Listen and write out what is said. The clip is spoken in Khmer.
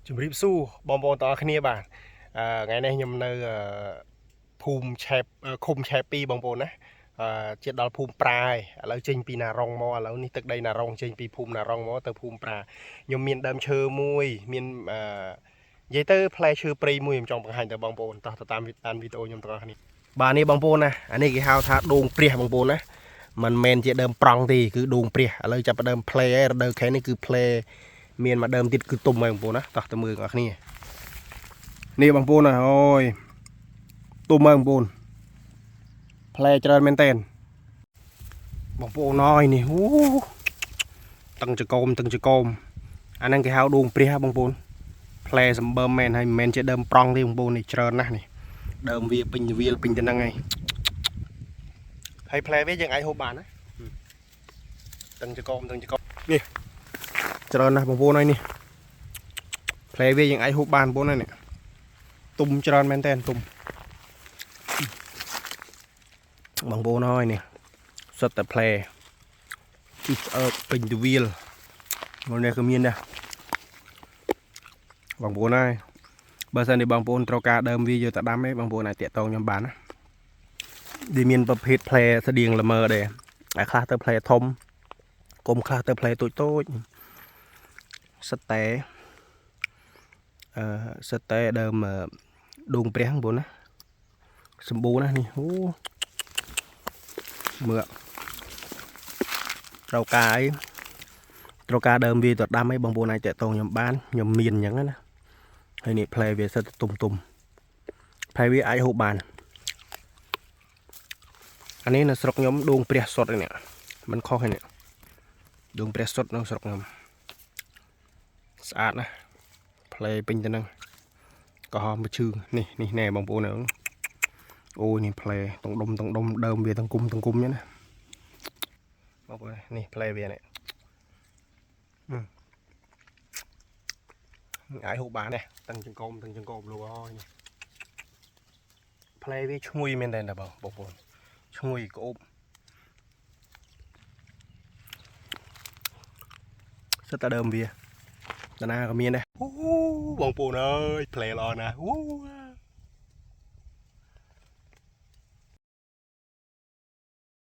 ជំរាបសួរបងប្អូនទាំងអស់គ្នាបាទថ្ងៃនេះខ្ញុំនៅភូមិឆែបឃុំឆែប2បងប្អូនណាជិតដល់ភូមិប្រាហើយឥឡូវចេញពីណារុងមកឥឡូវនេះទឹកដីណារុងចេញពីភូមិណារុងមកទៅភូមិប្រាខ្ញុំមានដើមឈើមួយមាននិយាយទៅផ្លែឈើព្រៃមួយខ្ញុំចង់បង្ហាញទៅបងប្អូនតោះទៅតាមវីដេអូខ្ញុំទាំងអស់គ្នាបាទនេះបងប្អូនណាអានេះគេហៅថាដូងព្រះបងប្អូនណាមិនមែនជាដើមប្រង់ទេគឺដូងព្រះឥឡូវចាប់ដើមផ្លែហើយរដូវខែនេះគឺផ្លែមានមកដើមទៀតគឺទុំហើយបងប្អូនណាតោះទៅមើលបងប្អូនគ្នានេះបងប្អូនណាអូយទុំហើយបងប្អូនផ្លែច្រើនមែនតើបងប្អូនអើយនេះតឹងចកោមអាហ្នឹងគេហៅដូងព្រះបងប្អូនផ្លែសម្បើមមែនហើយមិនមែនជាដើមប្រង់ទេបងប្អូននេះច្រើនណាស់នេះដើមវាពេញវាលពេញទៅហ្នឹងហើយផ្លែវាយើងអាចហូបបានណាតឹងចកោមនេះច្រើនណាស់បងប្អូនហើយនេះផ្លែវាយើងអាចហូបបានបងប្អូននេះទុំច្រើនមែនតើទុំបងប្អូនហើយនេះសុទ្ធតែផ្លែជីស្អើបពេញទៅវាលមកនេះក៏មានដែរបងប្អូនហើយបើសិនជាបងប្អូនត្រូវការដើមវាយកទៅដាំឯងបងប្អូនអាចតាក់ទងខ្ញុំបានណាដែលមានប្រភេទផ្លែស្តៀងល្មើដែរតែខ្លះទៅផ្លែធំគុំខ្លះទៅផ្លែតូចសិតតែដើមដូងព្រះបងប្អូនណាសម្បូរណាស់នេះមើលត្រូវការដើមវាទៅដាំឲ្យបងប្អូនអាចតាក់ទងខ្ញុំបានខ្ញុំមានអញ្ចឹងណាហើយនេះផ្លែវាសិតទុំផ្លែវាអាចហូបបានអានេះនៅស្រុកខ្ញុំដូងព្រះសុតនេះមិនខុសទេនេះដូងព្រះសុតនៅស្រុកខ្ញុំស្អាតណាស់ផ្លែពេញទៅហ្នឹងក៏ហមឈឺនេះណែបងប្អូនអូយនេះផ្លែតុងដុំដើមវាទាំងគុំហ្នឹងណាបងប្អូននេះផ្លែវានេះអាចហូបបានដែរទាំងចង្កូមលោកអើយផ្លែវាឈ្ងុយមែនតើបងប្អូនឈ្ងុយក្អូបសិតតែដើមវាតាណាក៏មានដែរបងប្អូនអើយផ្លែល្អណាស់